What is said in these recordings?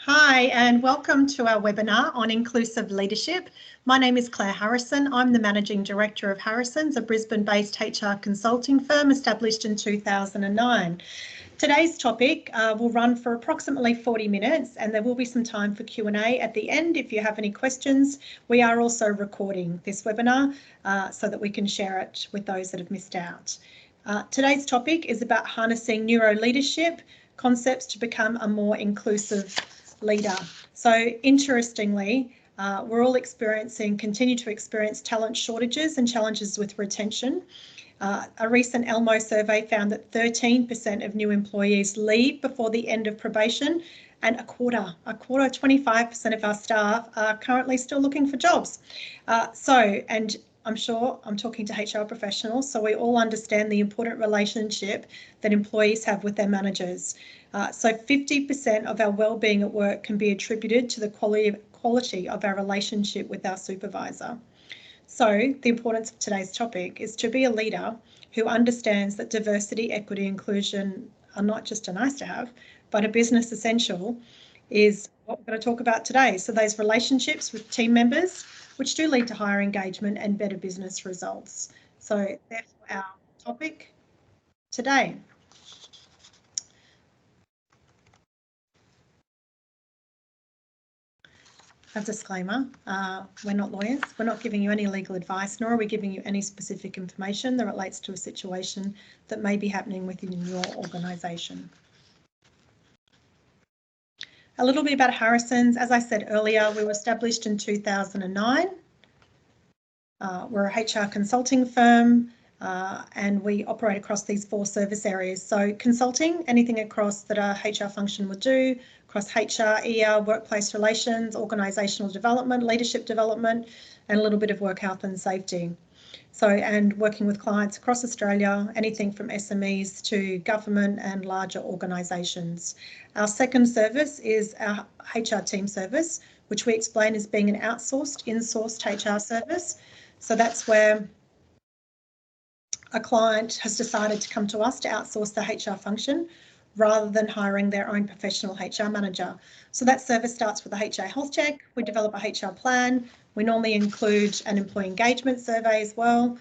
Hi, and welcome to our webinar on inclusive leadership. My name is Claire Harrison. I'm the Managing Director of Harrison's, a Brisbane-based HR consulting firm established in 2009. Today's topic will run for approximately 40 minutes, and there will be some time for Q&A at the end if you have any questions. We are also recording this webinar so that we can share it with those that have missed out. Today's topic is about harnessing neuroleadership concepts to become a more inclusive leader. So interestingly, we're all continue to experience talent shortages and challenges with retention. A recent Elmo survey found that 13% of new employees leave before the end of probation, and a quarter, 25% of our staff are currently still looking for jobs. And I'm sure I'm talking to HR professionals, so we all understand the important relationship that employees have with their managers. So 50% of our wellbeing at work can be attributed to the quality of our relationship with our supervisor. So the importance of today's topic is to be a leader who understands that diversity, equity, inclusion are not just a nice to have, but a business essential, is what we're going to talk about today. So those relationships with team members, which do lead to higher engagement and better business results. So therefore our topic today. A disclaimer, we're not lawyers, we're not giving you any legal advice, nor are we giving you any specific information that relates to a situation that may be happening within your organisation. A little bit about Harrison's. As I said earlier, we were established in 2009. We're a HR consulting firm and we operate across these 4 service areas. So consulting, anything across that a HR function would do, across HR, ER, workplace relations, organisational development, leadership development, and a little bit of work health and safety. So, and working with clients across Australia, anything from SMEs to government and larger organisations. Our second service is our HR team service, which we explain as being an outsourced, insourced HR service. So that's where a client has decided to come to us to outsource the HR function rather than hiring their own professional HR manager. So that service starts with a HR health check. We develop a HR plan. We normally include an employee engagement survey as well.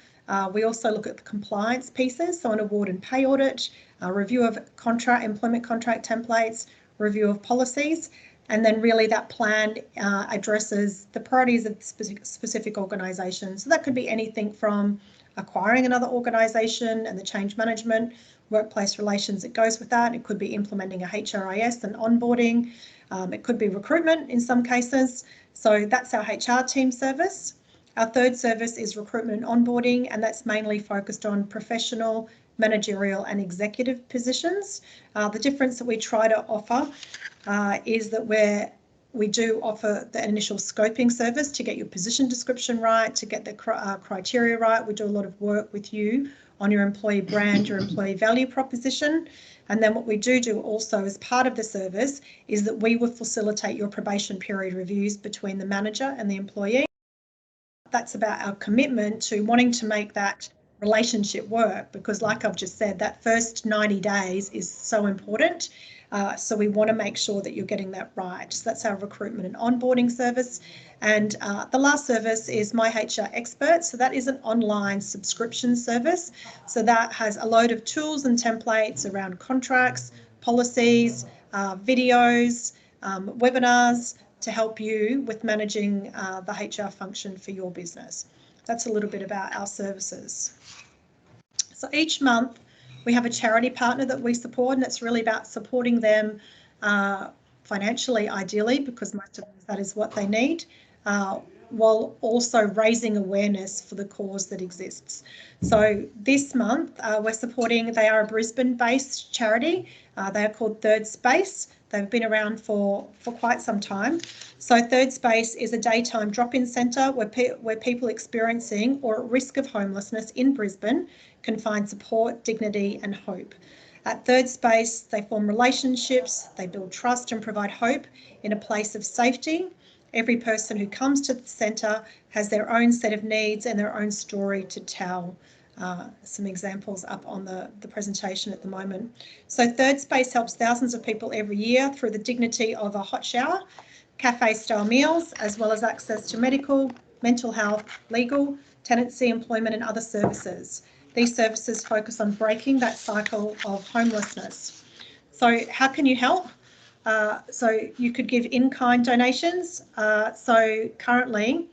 We also look at the compliance pieces, so an award and pay audit, a review of employment contract templates, review of policies, and then really that plan addresses the priorities of specific organisations. So that could be anything from acquiring another organisation and the change management, workplace relations that goes with that. It could be implementing a HRIS and onboarding. It could be recruitment in some cases. So that's our HR team service. Our third service is recruitment and onboarding, and that's mainly focused on professional, managerial and executive positions. The difference that we try to offer is that we do offer the initial scoping service to get your position description right, to get the criteria right. We do a lot of work with you on your employee brand, your employee value proposition. And then what we do also as part of the service is that we will facilitate your probation period reviews between the manager and the employee. That's about our commitment to wanting to make that relationship work, because like I've just said, that first 90 days is so important. So we want to make sure that you're getting that right. So that's our recruitment and onboarding service. And the last service is My HR Expert. So that is an online subscription service. So that has a load of tools and templates around contracts, policies, videos, webinars to help you with managing the HR function for your business. That's a little bit about our services. So each month we have a charity partner that we support, and it's really about supporting them financially, ideally, because most of them, that is what they need, while also raising awareness for the cause that exists. So this month we're supporting, they are a Brisbane-based charity. They are called Third Space. They've been around for quite some time. So Third Space is a daytime drop-in centre where people experiencing or at risk of homelessness in Brisbane can find support, dignity and hope. At Third Space, they form relationships, they build trust and provide hope in a place of safety. Every person who comes to the centre has their own set of needs and their own story to tell. some examples up on the presentation at the moment. So Third Space helps thousands of people every year through the dignity of a hot shower, cafe-style meals, as well as access to medical, mental health, legal, tenancy, employment and other services. These services focus on breaking that cycle of homelessness. So how can you help? So you could give in-kind donations. So currently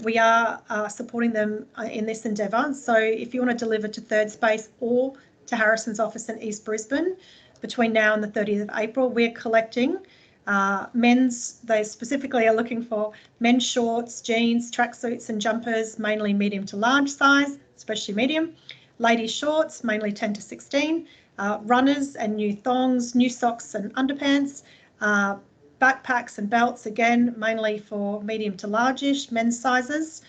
we are supporting them in this endeavour. So if you want to deliver to Third Space or to Harrison's office in East Brisbane between now and the 30th of April, we're collecting men's, they specifically are looking for men's shorts, jeans, tracksuits and jumpers, mainly medium to large size, especially medium. Ladies shorts, mainly 10 to 16. Runners and new thongs, new socks and underpants. Backpacks and belts, again, mainly for medium to largish men's sizes.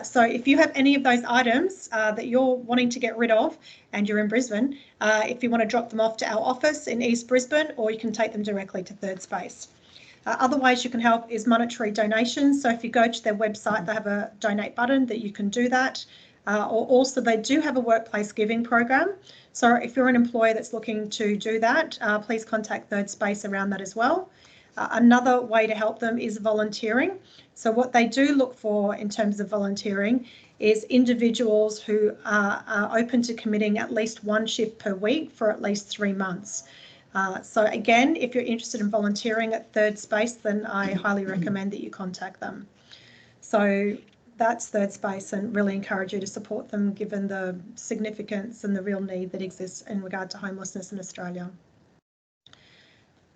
So if you have any of those items that you're wanting to get rid of and you're in Brisbane, if you want to drop them off to our office in East Brisbane, or you can take them directly to Third Space. Other ways you can help is monetary donations. So if you go to their website, they have a donate button that you can do that. Or also they do have a workplace giving program. So if you're an employer that's looking to do that, please contact Third Space around that as well. Another way to help them is volunteering. So what they do look for in terms of volunteering is individuals who are open to committing at least one shift per week for at least 3 months. So again, if you're interested in volunteering at Third Space, then I highly recommend that you contact them. So that's Third Space, and really encourage you to support them given the significance and the real need that exists in regard to homelessness in Australia.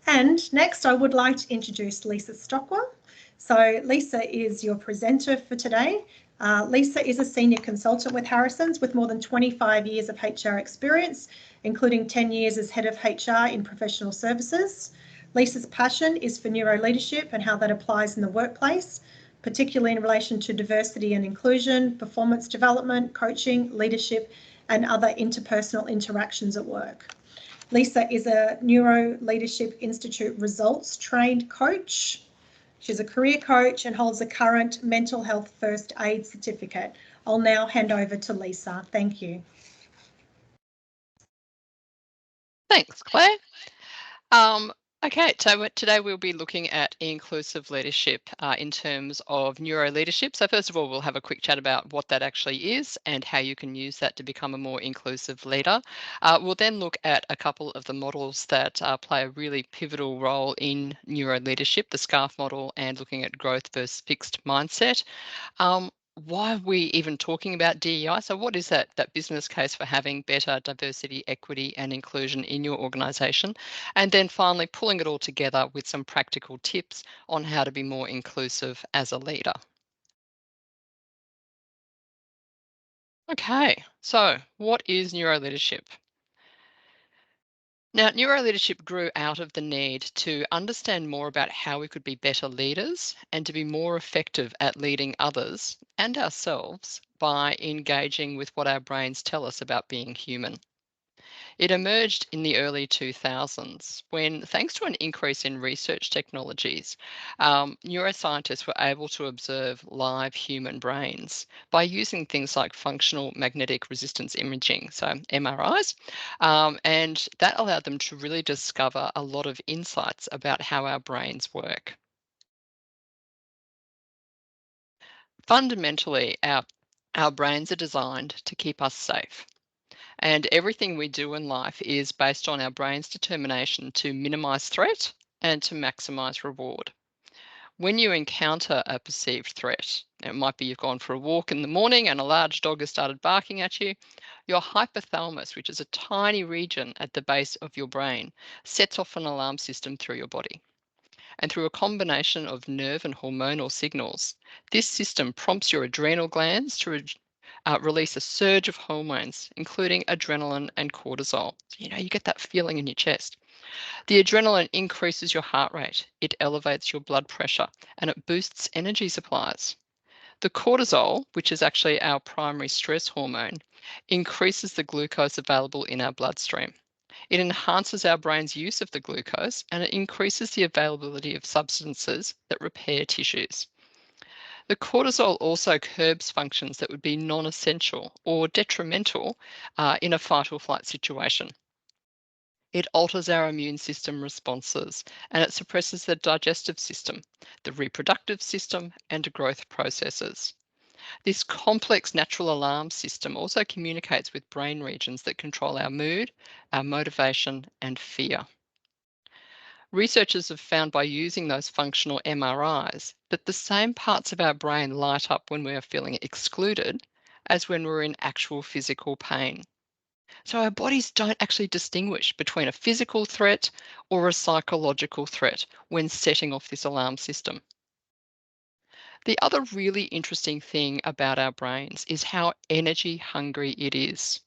And next, I would like to introduce Lisa Stockwell. So Lisa is your presenter for today. Lisa is a senior consultant with Harrison's with more than 25 years of HR experience, including 10 years as head of HR in professional services. Lisa's passion is for neuroleadership and how that applies in the workplace, particularly in relation to diversity and inclusion, performance development, coaching, leadership, and other interpersonal interactions at work. Lisa is a Neuroleadership Institute results trained coach. She's a career coach and holds a current mental health first aid certificate. I'll now hand over to Lisa. Thank you. Thanks, Claire. Okay, so today we'll be looking at inclusive leadership in terms of neuroleadership. So first of all, we'll have a quick chat about what that actually is and how you can use that to become a more inclusive leader. We'll then look at a couple of the models that play a really pivotal role in neuroleadership, the SCARF model and looking at growth versus fixed mindset. Why are we even talking about DEI? So what is that business case for having better diversity, equity and inclusion in your organisation? And then finally pulling it all together with some practical tips on how to be more inclusive as a leader. Okay, so what is neuroleadership? Now, neuroleadership grew out of the need to understand more about how we could be better leaders and to be more effective at leading others and ourselves by engaging with what our brains tell us about being human. It emerged in the early 2000s when, thanks to an increase in research technologies, neuroscientists were able to observe live human brains by using things like functional magnetic resistance imaging, so MRIs, and that allowed them to really discover a lot of insights about how our brains work. Fundamentally, our brains are designed to keep us safe. And everything we do in life is based on our brain's determination to minimize threat and to maximize reward. When you encounter a perceived threat, it might be you've gone for a walk in the morning and a large dog has started barking at you, your hypothalamus, which is a tiny region at the base of your brain, sets off an alarm system through your body. And through a combination of nerve and hormonal signals, this system prompts your adrenal glands to release a surge of hormones, including adrenaline and cortisol. So, you get that feeling in your chest. The adrenaline increases your heart rate, it elevates your blood pressure, and it boosts energy supplies. The cortisol, which is actually our primary stress hormone, increases the glucose available in our bloodstream. It enhances our brain's use of the glucose and it increases the availability of substances that repair tissues. The cortisol also curbs functions that would be non-essential or detrimental in a fight or flight situation. It alters our immune system responses and it suppresses the digestive system, the reproductive system, and growth processes. This complex natural alarm system also communicates with brain regions that control our mood, our motivation, and fear. Researchers have found by using those functional MRIs that the same parts of our brain light up when we are feeling excluded as when we're in actual physical pain. So our bodies don't actually distinguish between a physical threat or a psychological threat when setting off this alarm system. The other really interesting thing about our brains is how energy hungry it is.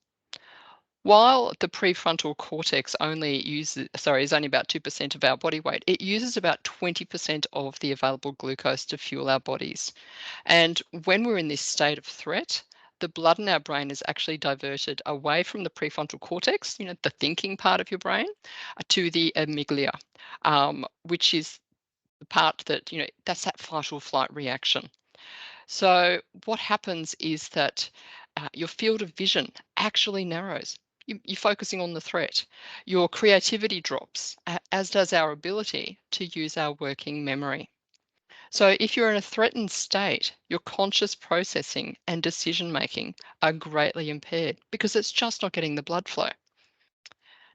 While the prefrontal cortex is only about 2% of our body weight, it uses about 20% of the available glucose to fuel our bodies. And when we're in this state of threat, the blood in our brain is actually diverted away from the prefrontal cortex, the thinking part of your brain, to the amygdala, which is the part that, that's that fight or flight reaction. So what happens is that your field of vision actually narrows. You're focusing on the threat. Your creativity drops, as does our ability to use our working memory. So if you're in a threatened state, your conscious processing and decision making are greatly impaired because it's just not getting the blood flow.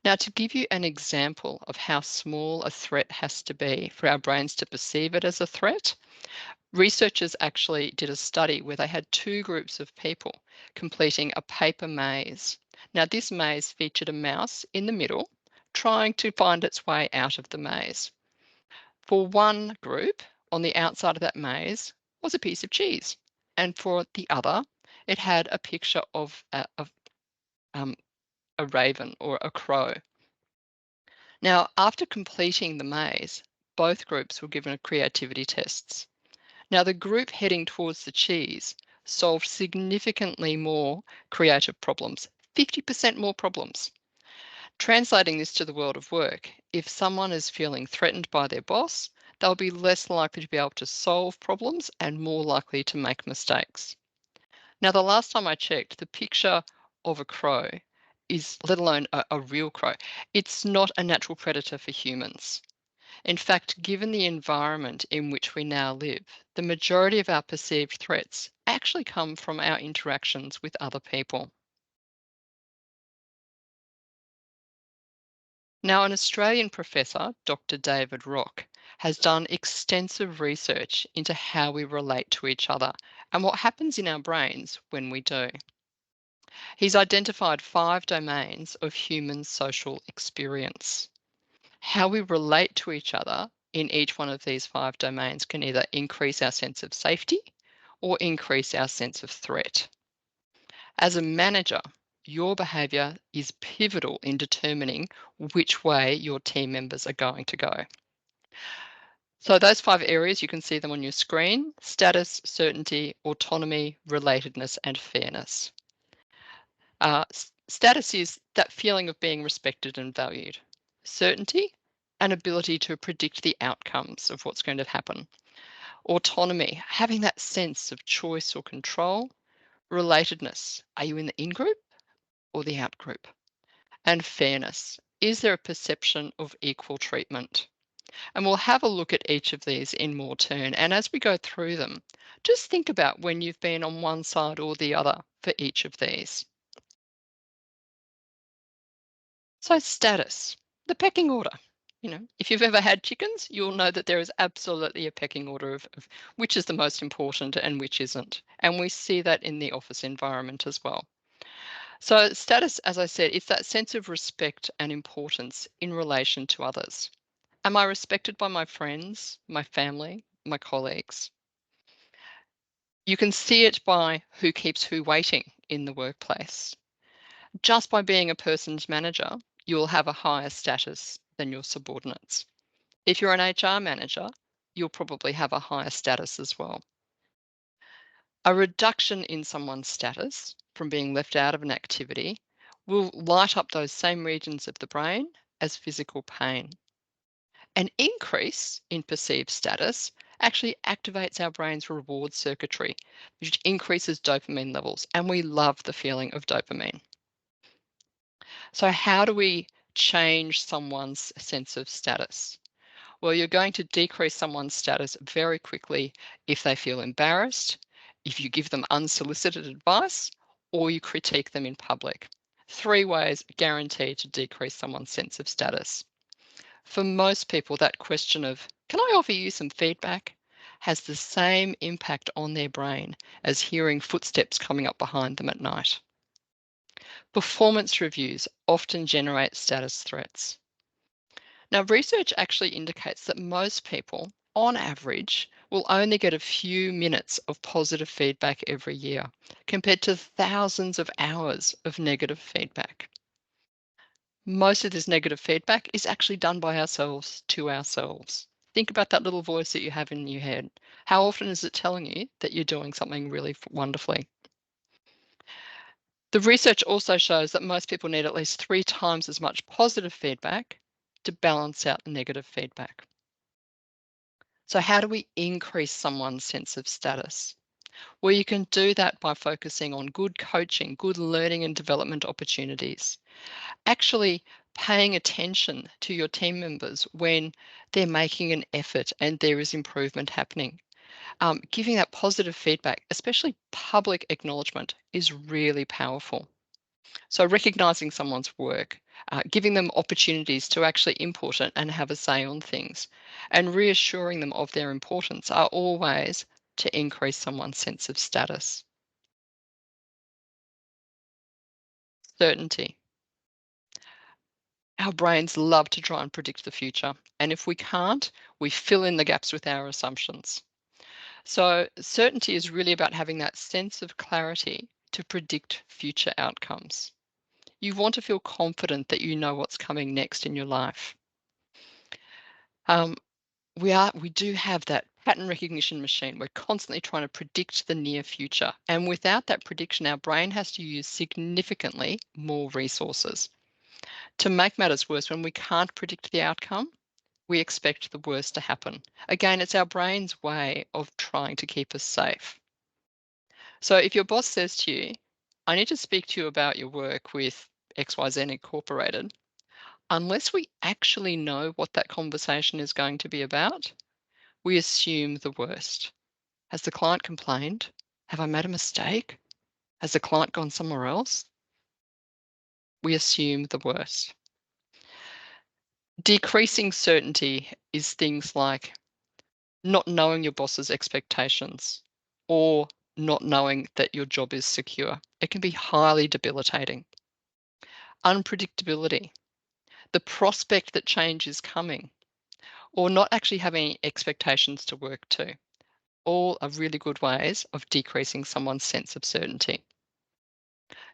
Now, to give you an example of how small a threat has to be for our brains to perceive it as a threat, researchers actually did a study where they had two groups of people completing a paper maze. Now, this maze featured a mouse in the middle trying to find its way out of the maze. For one group, on the outside of that maze was a piece of cheese, and for the other, it had a picture of a raven or a crow. Now, after completing the maze, both groups were given creativity tests. Now, the group heading towards the cheese solved significantly more creative problems, 50% more problems. Translating this to the world of work, if someone is feeling threatened by their boss, they'll be less likely to be able to solve problems and more likely to make mistakes. Now, the last time I checked, the picture of a crow is, let alone a real crow, it's not a natural predator for humans. In fact, given the environment in which we now live, the majority of our perceived threats actually come from our interactions with other people. Now, an Australian professor, Dr. David Rock, has done extensive research into how we relate to each other and what happens in our brains when we do. He's identified 5 domains of human social experience. How we relate to each other in each one of these 5 domains can either increase our sense of safety or increase our sense of threat. As a manager, your behaviour is pivotal in determining which way your team members are going to go. So those 5 areas, you can see them on your screen: status, certainty, autonomy, relatedness, and fairness. Status is that feeling of being respected and valued. Certainty, an ability to predict the outcomes of what's going to happen. Autonomy, having that sense of choice or control. Relatedness, are you in the in-group or the out-group? And fairness, is there a perception of equal treatment? And we'll have a look at each of these in more turn. And as we go through them, just think about when you've been on one side or the other for each of these. So status, the pecking order. If you've ever had chickens, you'll know that there is absolutely a pecking order of which is the most important and which isn't. And we see that in the office environment as well. So status, as I said, it's that sense of respect and importance in relation to others. Am I respected by my friends, my family, my colleagues? You can see it by who keeps who waiting in the workplace. Just by being a person's manager, you will have a higher status than your subordinates. If you're an HR manager, you'll probably have a higher status as well. A reduction in someone's status from being left out of an activity will light up those same regions of the brain as physical pain. An increase in perceived status actually activates our brain's reward circuitry, which increases dopamine levels, and we love the feeling of dopamine. So how do we change someone's sense of status? Well, you're going to decrease someone's status very quickly if they feel embarrassed, if you give them unsolicited advice, or you critique them in public. 3 ways guaranteed to decrease someone's sense of status. For most people, that question of, can I offer you some feedback, has the same impact on their brain as hearing footsteps coming up behind them at night. Performance reviews often generate status threats. Now, research actually indicates that most people, on average, will only get a few minutes of positive feedback every year, compared to thousands of hours of negative feedback. Most of this negative feedback is actually done by ourselves to ourselves. Think about that little voice that you have in your head. How often is it telling you that you're doing something really wonderfully? The research also shows that most people need at least 3 times as much positive feedback to balance out the negative feedback. So how do we increase someone's sense of status? Well, you can do that by focusing on good coaching, good learning and development opportunities. Actually paying attention to your team members when they're making an effort and there is improvement happening. Giving that positive feedback, especially public acknowledgement, is really powerful. So recognizing someone's work, giving them opportunities to actually input it and have a say on things, and reassuring them of their importance are all ways to increase someone's sense of status. Certainty. Our brains love to try and predict the future, and if we can't, we fill in the gaps with our assumptions. So certainty is really about having that sense of clarity to predict future outcomes. You want to feel confident that you know what's coming next in your life. Um, we do have that pattern recognition machine. We're constantly trying to predict the near future. And without that prediction, our brain has to use significantly more resources. To make matters worse, when we can't predict the outcome, we expect the worst to happen. Again, it's our brain's way of trying to keep us safe. So if your boss says to you, I need to speak to you about your work with XYZ Incorporated, unless we actually know what that conversation is going to be about, we assume the worst. Has the client complained? Have I made a mistake? Has the client gone somewhere else? We assume the worst. Decreasing certainty is things like not knowing your boss's expectations or not knowing that your job is secure. It can be highly debilitating. Unpredictability, the prospect that change is coming, or not actually having expectations to work to. All are really good ways of decreasing someone's sense of certainty.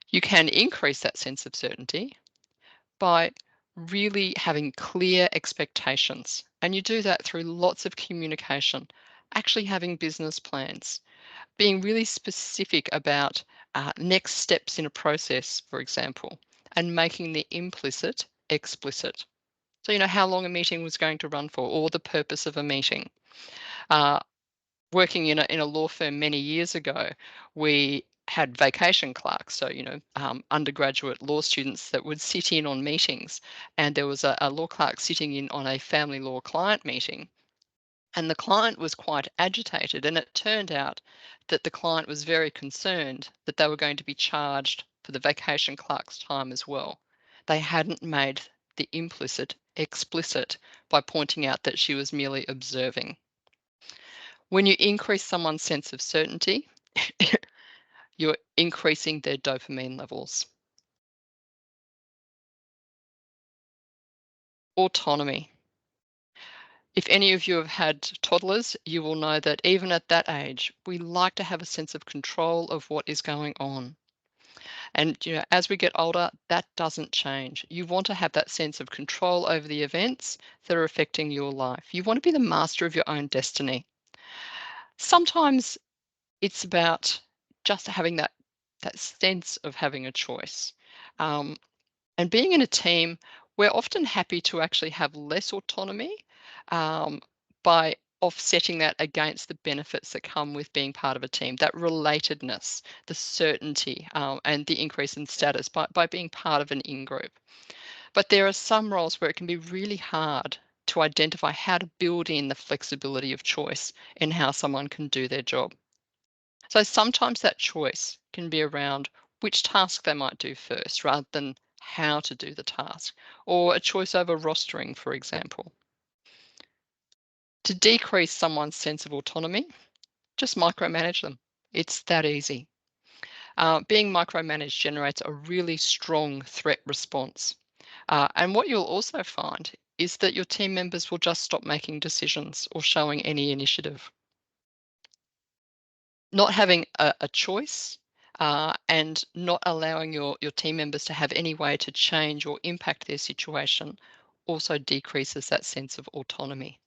You can increase that sense of certainty by really having clear expectations. And you do that through lots of communication, actually having business plans, being really specific about next steps in a process, for example, and making the implicit explicit. So, you know, how long a meeting was going to run for or the purpose of a meeting. Working in a law firm many years ago, we had vacation clerks, so undergraduate law students that would sit in on meetings, and there was a law clerk sitting in on a family law client meeting, and the client was quite agitated, and it turned out that the client was very concerned that they were going to be charged for the vacation clerk's time as well. They hadn't made the implicit explicit by pointing out that she was merely observing. When you increase someone's sense of certainty, you're increasing their dopamine levels. Autonomy. If any of you have had toddlers, you will know that even at that age, we like to have a sense of control of what is going on. And as we get older, that doesn't change. You want to have that sense of control over the events that are affecting your life. You want to be the master of your own destiny. Sometimes it's about just having that sense of having a choice. And being in a team, we're often happy to actually have less autonomy by offsetting that against the benefits that come with being part of a team, that relatedness, the certainty, and the increase in status by being part of an in-group. But there are some roles where it can be really hard to identify how to build in the flexibility of choice in how someone can do their job. So sometimes that choice can be around which task they might do first rather than how to do the task, or a choice over rostering, for example. To decrease someone's sense of autonomy, just micromanage them. It's that easy. Being micromanaged generates a really strong threat response. And what you'll also find is that your team members will just stop making decisions or showing any initiative. Not having a choice and not allowing your team members to have any way to change or impact their situation also decreases that sense of autonomy.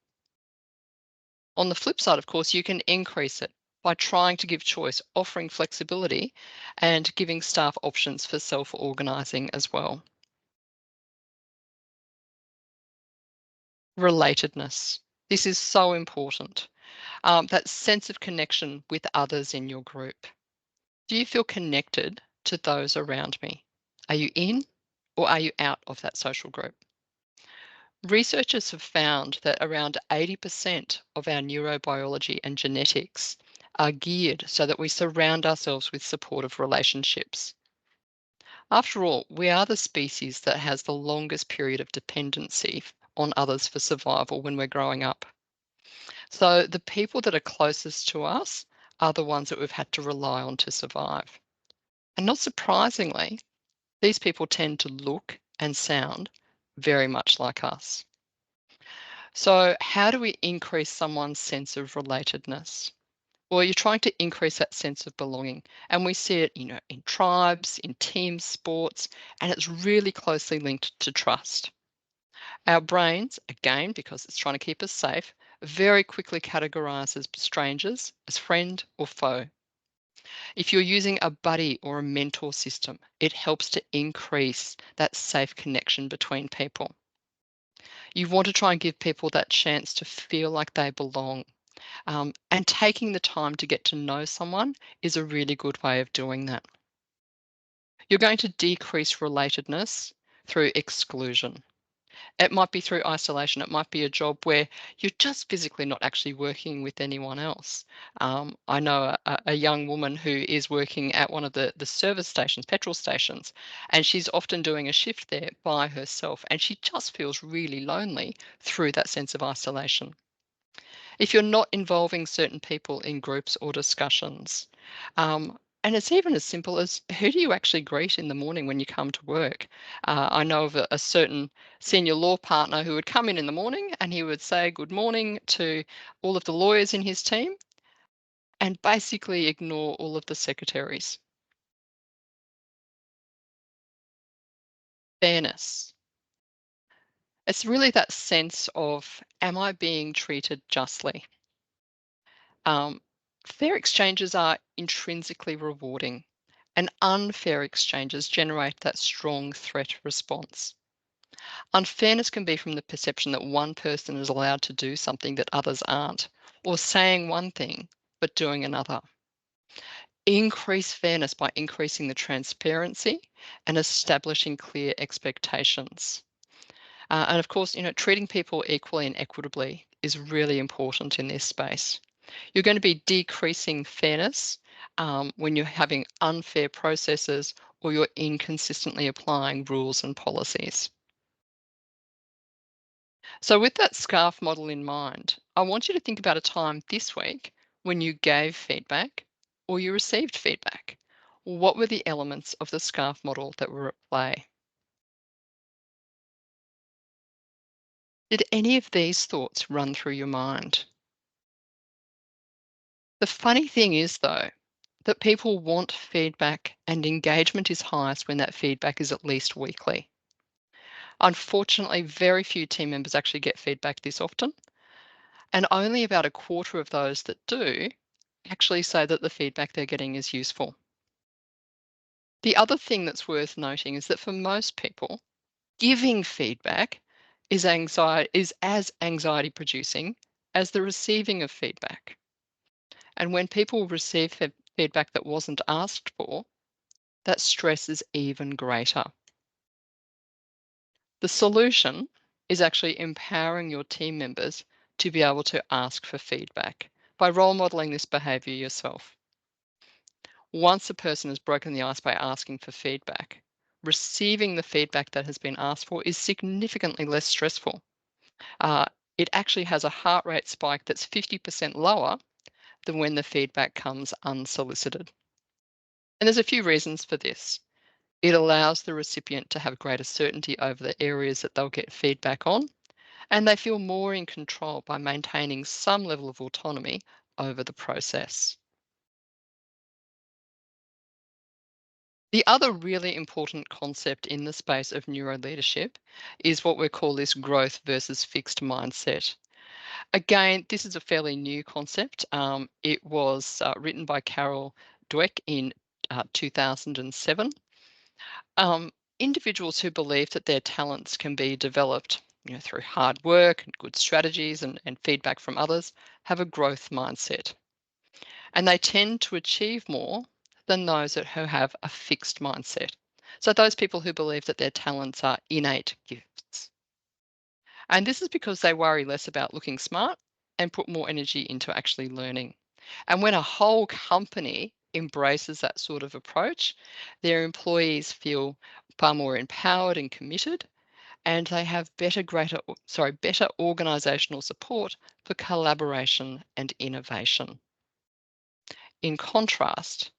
On the flip side, of course, you can increase it by trying to give choice, offering flexibility, and giving staff options for self-organising as well. Relatedness. This is so important. That sense of connection with others in your group. Do you feel connected to those around me? Are you in or are you out of that social group? Researchers have found that around 80% of our neurobiology and genetics are geared so that we surround ourselves with supportive relationships. After all, we are the species that has the longest period of dependency on others for survival when we're growing up. So the people that are closest to us are the ones that we've had to rely on to survive. And not surprisingly, these people tend to look and sound very much like us. So how do we increase someone's sense of relatedness? Well, you're trying to increase that sense of belonging. And we see it, in tribes, in team sports, and it's really closely linked to trust. Our brains, again, because it's trying to keep us safe, very quickly categorises strangers as friend or foe. If you're using a buddy or a mentor system, it helps to increase that safe connection between people. You want to try and give people that chance to feel like they belong. And taking the time to get to know someone is a really good way of doing that. You're going to decrease relatedness through exclusion. It might be through isolation. It might be a job where you're just physically not actually working with anyone else. I know a young woman who is working at one of the service stations, petrol stations, and she's often doing a shift there by herself, and she just feels really lonely through that sense of isolation. If you're not involving certain people in groups or discussions, and it's even as simple as who do you actually greet in the morning when you come to work? I know of a certain senior law partner who would come in the morning and he would say good morning to all of the lawyers in his team and basically ignore all of the secretaries. Fairness. It's really that sense of, am I being treated justly? Um, Fair exchanges are intrinsically rewarding, and unfair exchanges generate that strong threat response. Unfairness can be from the perception that one person is allowed to do something that others aren't, or saying one thing but doing another. Increase fairness by increasing the transparency and establishing clear expectations. And of course, treating people equally and equitably is really important in this space. You're going to be decreasing fairness when you're having unfair processes or you're inconsistently applying rules and policies. So with that SCARF model in mind, I want you to think about a time this week when you gave feedback or you received feedback. What were the elements of the SCARF model that were at play? Did any of these thoughts run through your mind? The funny thing is, though, that people want feedback and engagement is highest when that feedback is at least weekly. Unfortunately, very few team members actually get feedback this often, and only about a quarter of those that do actually say that the feedback they're getting is useful. The other thing that's worth noting is that for most people, giving feedback is as anxiety producing as the receiving of feedback. And when people receive feedback that wasn't asked for, that stress is even greater. The solution is actually empowering your team members to be able to ask for feedback by role modeling this behavior yourself. Once a person has broken the ice by asking for feedback, receiving the feedback that has been asked for is significantly less stressful. It actually has a heart rate spike that's 50% lower than when the feedback comes unsolicited. And there's a few reasons for this. It allows the recipient to have greater certainty over the areas that they'll get feedback on, and they feel more in control by maintaining some level of autonomy over the process. The other really important concept in the space of neuroleadership is what we call this growth versus fixed mindset. Again, this is a fairly new concept. It was written by Carol Dweck in 2007. Individuals who believe that their talents can be developed through hard work and good strategies and feedback from others have a growth mindset. And they tend to achieve more than those who have a fixed mindset. So those people who believe that their talents are innate gifts. And this is because they worry less about looking smart and put more energy into actually learning. And when a whole company embraces that sort of approach, their employees feel far more empowered and committed, and they have better organizational support for collaboration and innovation. In contrast,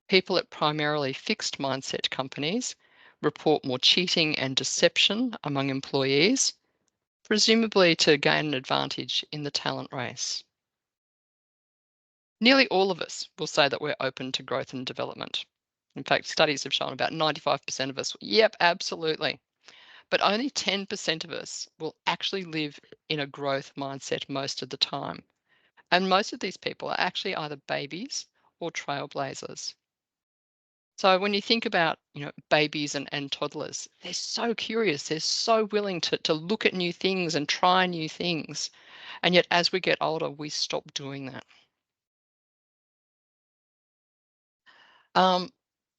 people at primarily fixed mindset companies report more cheating and deception among employees, presumably to gain an advantage in the talent race. Nearly all of us will say that we're open to growth and development. In fact, studies have shown about 95% of us, yep, absolutely. But only 10% of us will actually live in a growth mindset most of the time. And most of these people are actually either babies or trailblazers. So when you think about, babies and toddlers, they're so curious, they're so willing to look at new things and try new things. And yet as we get older, we stop doing that.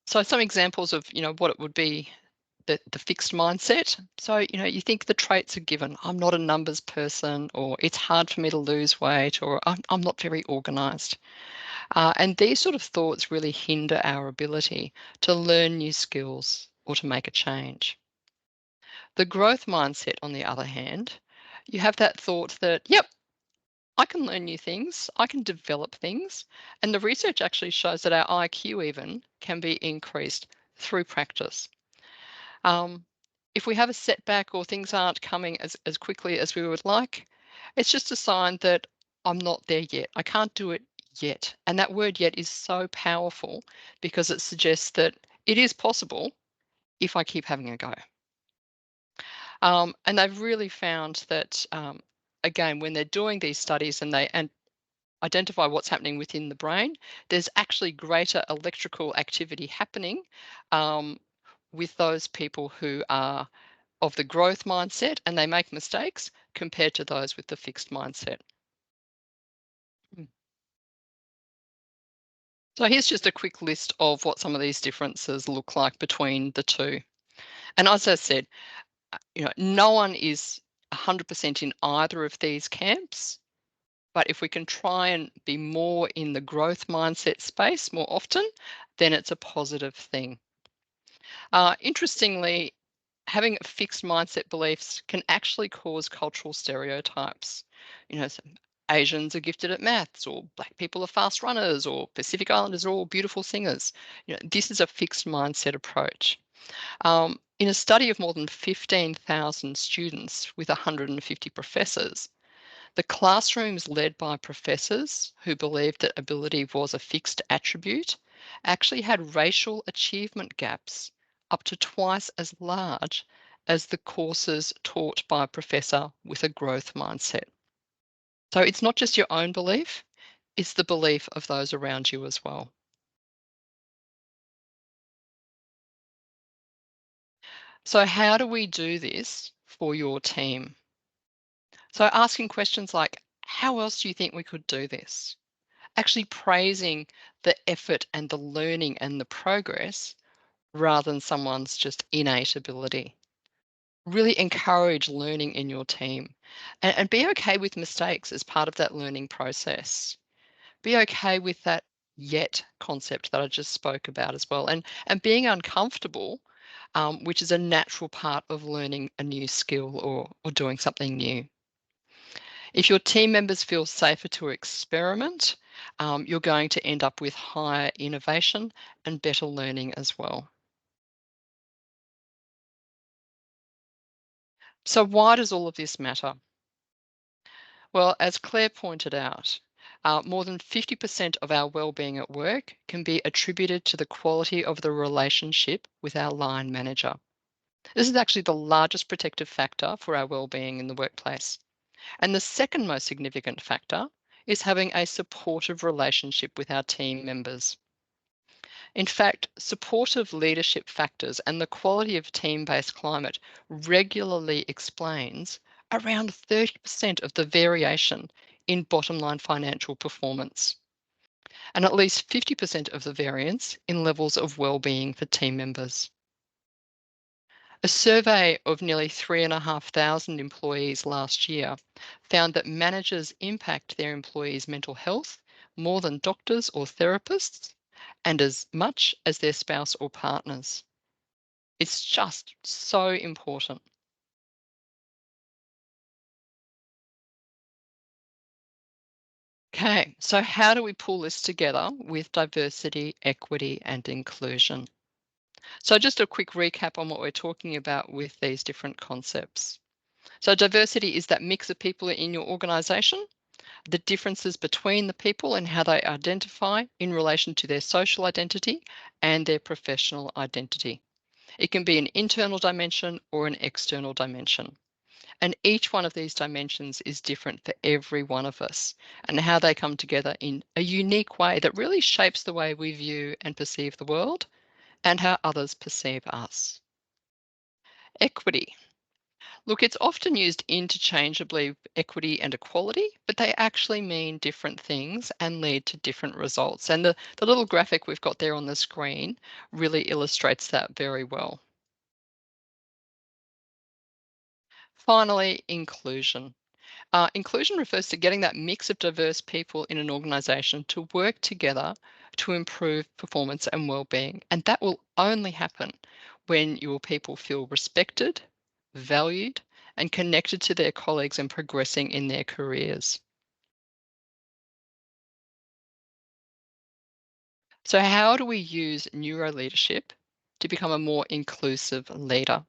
So some examples of, what it would be, the fixed mindset. So, you think the traits are given. I'm not a numbers person, or it's hard for me to lose weight, or I'm not very organized. And these sort of thoughts really hinder our ability to learn new skills or to make a change. The growth mindset, on the other hand, you have that thought that, yep, I can learn new things, I can develop things, and the research actually shows that our IQ even can be increased through practice. Um, if we have a setback or things aren't coming as quickly as we would like, it's just a sign that I'm not there yet. I can't do it yet. And that word yet is so powerful because it suggests that it is possible if I keep having a go. And they've really found that, again, when they're doing these studies and they identify what's happening within the brain, there's actually greater electrical activity happening with those people who are of the growth mindset and they make mistakes compared to those with the fixed mindset. So here's just a quick list of what some of these differences look like between the two. And as I said, no one is 100% in either of these camps. But if we can try and be more in the growth mindset space more often, then it's a positive thing. Interestingly, having fixed mindset beliefs can actually cause cultural stereotypes. Some Asians are gifted at maths, or Black people are fast runners, or Pacific Islanders are all beautiful singers. This is a fixed mindset approach. In a study of more than 15,000 students with 150 professors, the classrooms led by professors who believed that ability was a fixed attribute actually had racial achievement gaps up to twice as large as the courses taught by a professor with a growth mindset. So it's not just your own belief, it's the belief of those around you as well. So how do we do this for your team? So asking questions like, how else do you think we could do this? Actually praising the effort and the learning and the progress rather than someone's just innate ability. Really encourage learning in your team and be okay with mistakes as part of that learning process. Be okay with that yet concept that I just spoke about as well, and being uncomfortable, which is a natural part of learning a new skill or doing something new. If your team members feel safer to experiment, you're going to end up with higher innovation and better learning as well. So why does all of this matter? Well, as Claire pointed out, more than 50% of our well-being at work can be attributed to the quality of the relationship with our line manager. This is actually the largest protective factor for our well-being in the workplace. And the second most significant factor is having a supportive relationship with our team members. In fact, supportive leadership factors and the quality of team-based climate regularly explains around 30% of the variation in bottom line financial performance, and at least 50% of the variance in levels of well-being for team members. A survey of nearly 3,500 employees last year found that managers impact their employees' mental health more than doctors or therapists and as much as their spouse or partners. It's just so important. Okay, so how do we pull this together with diversity, equity, and inclusion? So just a quick recap on what we're talking about with these different concepts. So diversity is that mix of people in your organisation, the differences between the people and how they identify in relation to their social identity and their professional identity. It can be an internal dimension or an external dimension. And each one of these dimensions is different for every one of us, and how they come together in a unique way that really shapes the way we view and perceive the world and how others perceive us. Equity. Look, it's often used interchangeably with equity and equality, but they actually mean different things and lead to different results. And the little graphic we've got there on the screen really illustrates that very well. Finally, inclusion. Inclusion refers to getting that mix of diverse people in an organisation to work together to improve performance and well-being. And that will only happen when your people feel respected, valued, and connected to their colleagues and progressing in their careers. So how do we use neuroleadership to become a more inclusive leader?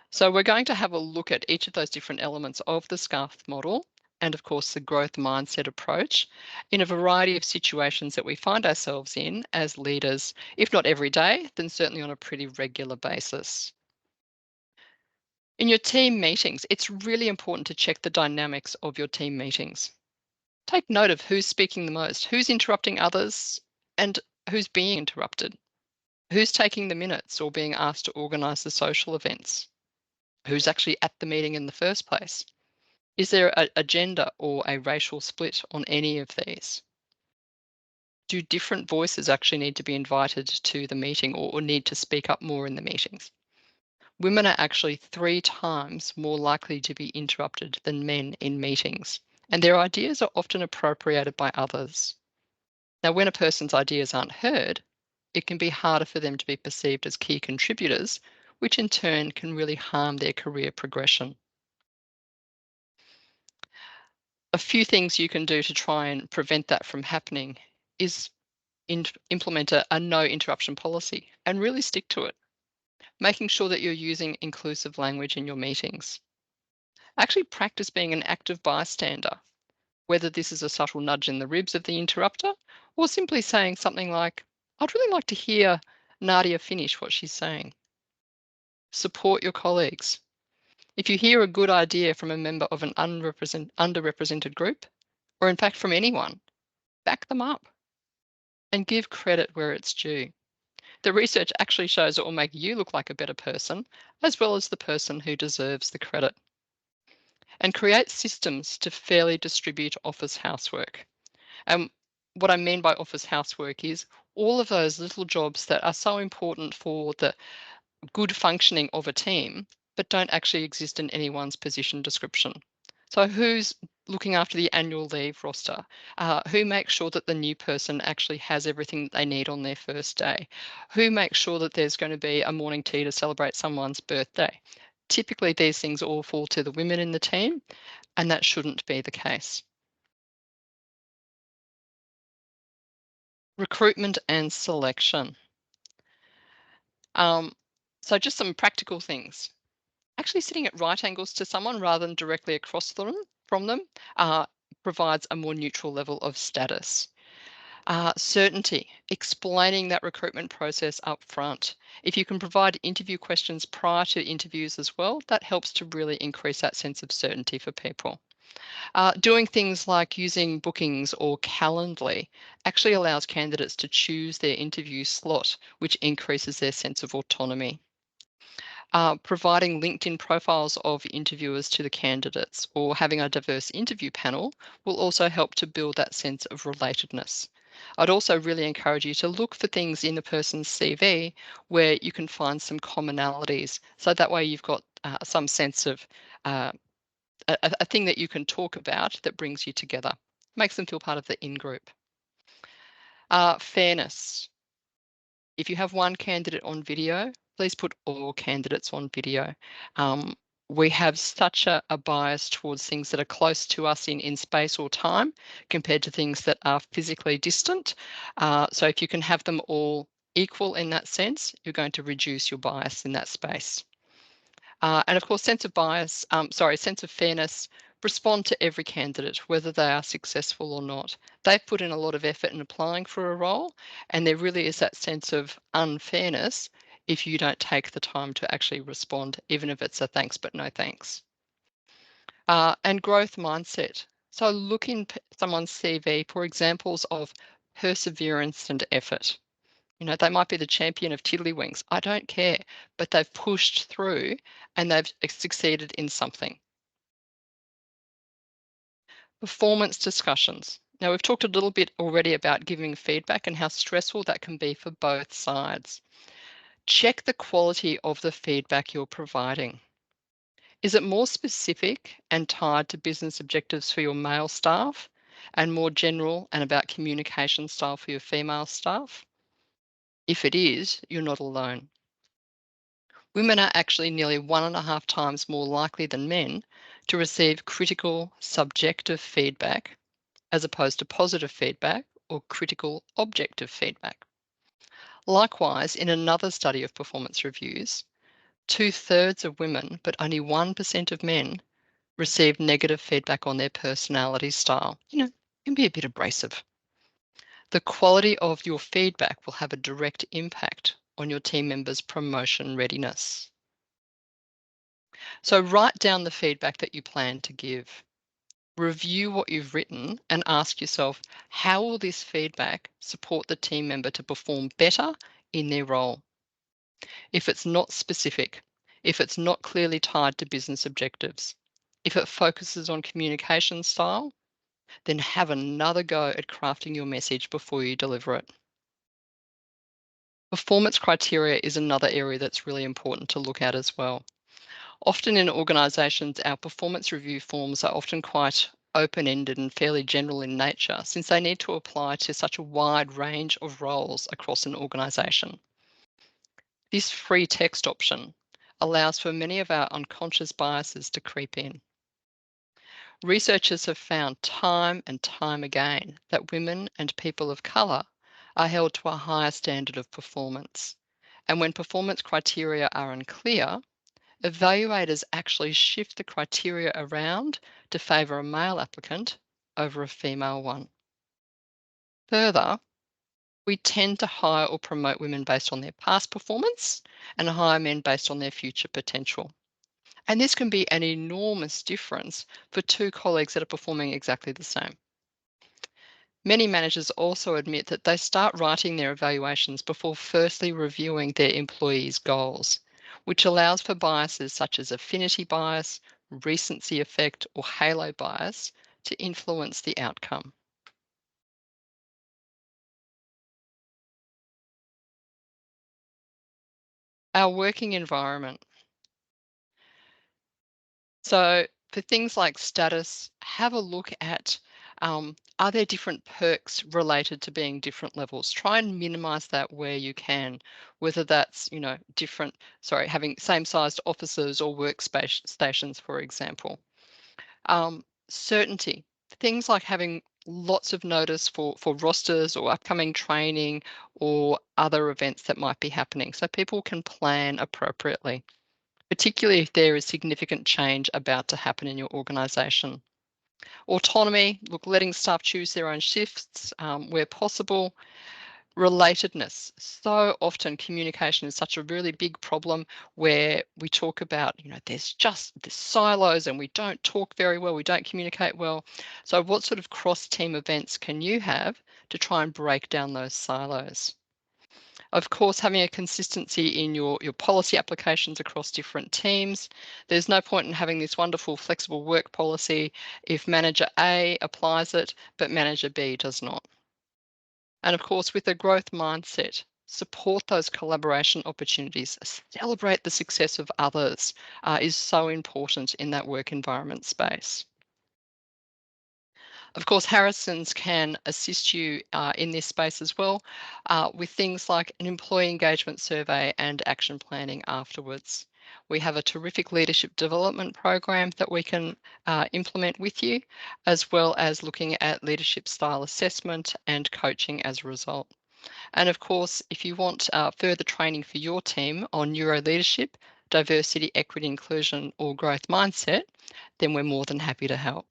So we're going to have a look at each of those different elements of the SCARF model and of course the growth mindset approach in a variety of situations that we find ourselves in as leaders, if not every day, then certainly on a pretty regular basis. In your team meetings, it's really important to check the dynamics of your team meetings. Take note of who's speaking the most, who's interrupting others, and who's being interrupted. Who's taking the minutes or being asked to organise the social events? Who's actually at the meeting in the first place? Is there a gender or a racial split on any of these? Do different voices actually need to be invited to the meeting or need to speak up more in the meetings? Women are actually 3 times more likely to be interrupted than men in meetings, and their ideas are often appropriated by others. Now, when a person's ideas aren't heard, it can be harder for them to be perceived as key contributors, which in turn can really harm their career progression. A few things you can do to try and prevent that from happening is implement a no interruption policy and really stick to it. Making sure that you're using inclusive language in your meetings. Actually practice being an active bystander, whether this is a subtle nudge in the ribs of the interrupter or simply saying something like, I'd really like to hear Nadia finish what she's saying. Support your colleagues. If you hear a good idea from a member of an underrepresented group, or in fact from anyone, back them up and give credit where it's due. The research actually shows it will make you look like a better person, as well as the person who deserves the credit. and create systems to fairly distribute office housework. And what I mean by office housework is all of those little jobs that are so important for the good functioning of a team, but don't actually exist in anyone's position description. So who's looking after the annual leave roster? Who makes sure that the new person actually has everything that they need on their first day? Who makes sure that there's going to be a morning tea to celebrate someone's birthday? Typically, these things all fall to the women in the team, and that shouldn't be the case. Recruitment and selection. So just some practical things. Actually sitting at right angles to someone rather than directly across from them uh, provides a more neutral level of status. Certainty, explaining that recruitment process up front. If you can provide interview questions prior to interviews as well, that helps to really increase that sense of certainty for people. Doing things like using bookings or Calendly actually allows candidates to choose their interview slot, which increases their sense of autonomy. Providing LinkedIn profiles of interviewers to the candidates or having a diverse interview panel will also help to build that sense of relatedness. I'd also really encourage you to look for things in the person's CV where you can find some commonalities. So that way you've got some sense of a thing that you can talk about that brings you together, makes them feel part of the in-group. Fairness. If you have one candidate on video, please put all candidates on video. We have such a bias towards things that are close to us in space or time compared to things that are physically distant. So if you can have them all equal in that sense, you're going to reduce your bias in that space. And of course, sense of fairness, respond to every candidate, whether they are successful or not. They've put in a lot of effort in applying for a role, and there really is that sense of unfairness if you don't take the time to actually respond, even if it's a thanks but no thanks. And growth mindset. So look in someone's CV for examples of perseverance and effort. You know, they might be the champion of tiddlywinks. I don't care, but they've pushed through and they've succeeded in something. Performance discussions. Now, we've talked a little bit already about giving feedback and how stressful that can be for both sides. Check the quality of the feedback you're providing. Is it more specific and tied to business objectives for your male staff and more general and about communication style for your female staff? If it is, you're not alone. Women are actually nearly 1.5 times more likely than men to receive critical subjective feedback as opposed to positive feedback or critical objective feedback. Likewise, in another study of performance reviews, 2/3 of women, but only 1% of men, received negative feedback on their personality style. You know, it can be a bit abrasive. The quality of your feedback will have a direct impact on your team members' promotion readiness. So write down the feedback that you plan to give. Review what you've written and ask yourself, how will this feedback support the team member to perform better in their role? If it's not specific, if it's not clearly tied to business objectives, if it focuses on communication style, then have another go at crafting your message before you deliver it. Performance criteria is another area that's really important to look at as well. Often in organisations, our performance review forms are often quite open-ended and fairly general in nature, since they need to apply to such a wide range of roles across an organisation. This free text option allows for many of our unconscious biases to creep in. Researchers have found time and time again that women and people of colour are held to a higher standard of performance. And when performance criteria are unclear, evaluators actually shift the criteria around to favour a male applicant over a female one. Further, we tend to hire or promote women based on their past performance and hire men based on their future potential. And this can be an enormous difference for two colleagues that are performing exactly the same. Many managers also admit that they start writing their evaluations before firstly reviewing their employees' goals, which allows for biases such as affinity bias, recency effect, or halo bias to influence the outcome. Our working environment. So for things like status, have a look at are there different perks related to being different levels? Try and minimize that where you can, whether that's, having same sized offices or workstations, for example. Certainty, things like having lots of notice for rosters or upcoming training or other events that might be happening so people can plan appropriately, particularly if there is significant change about to happen in your organisation. Autonomy, look, letting staff choose their own shifts where possible. Relatedness. So often communication is such a really big problem where we talk about, there's silos and we don't talk very well, we don't communicate well. So what sort of cross-team events can you have to try and break down those silos? Of course, having a consistency in your policy applications across different teams. There's no point in having this wonderful flexible work policy if manager A applies it, but manager B does not. And of course, with a growth mindset, support those collaboration opportunities, celebrate the success of others is so important in that work environment space. Of course, Harrison's can assist you in this space as well with things like an employee engagement survey and action planning afterwards. We have a terrific leadership development program that we can implement with you, as well as looking at leadership style assessment and coaching as a result. And of course, if you want further training for your team on neuroleadership, diversity, equity, inclusion, or growth mindset, then we're more than happy to help.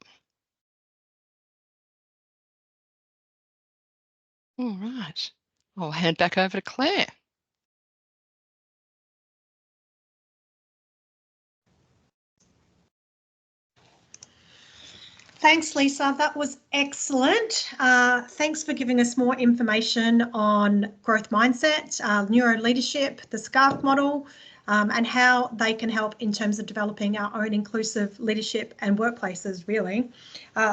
All right. I'll hand back over to Claire. Thanks, Lisa. That was excellent. Thanks for giving us more information on growth mindset, neuroleadership, the SCARF model, and how they can help in terms of developing our own inclusive leadership and workplaces, really.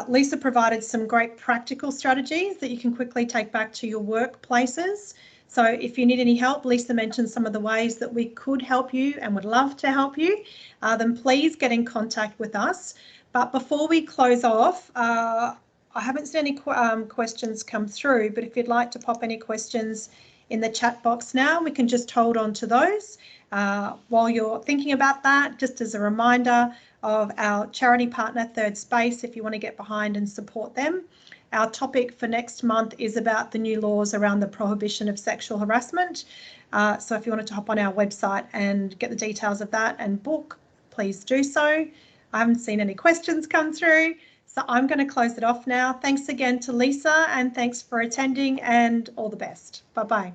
Lisa provided some great practical strategies that you can quickly take back to your workplaces. So if you need any help, Lisa mentioned some of the ways that we could help you and would love to help you, then please get in contact with us. But before we close off, I haven't seen any questions come through, but if you'd like to pop any questions in the chat box now, we can just hold on to those. While you're thinking about that, just as a reminder of our charity partner, Third Space, if you want to get behind and support them. Our topic for next month is about the new laws around the prohibition of sexual harassment. So if you wanted to hop on our website and get the details of that and book, please do so. I haven't seen any questions come through, so I'm going to close it off now. Thanks again to Lisa, and thanks for attending, and all the best. Bye-bye.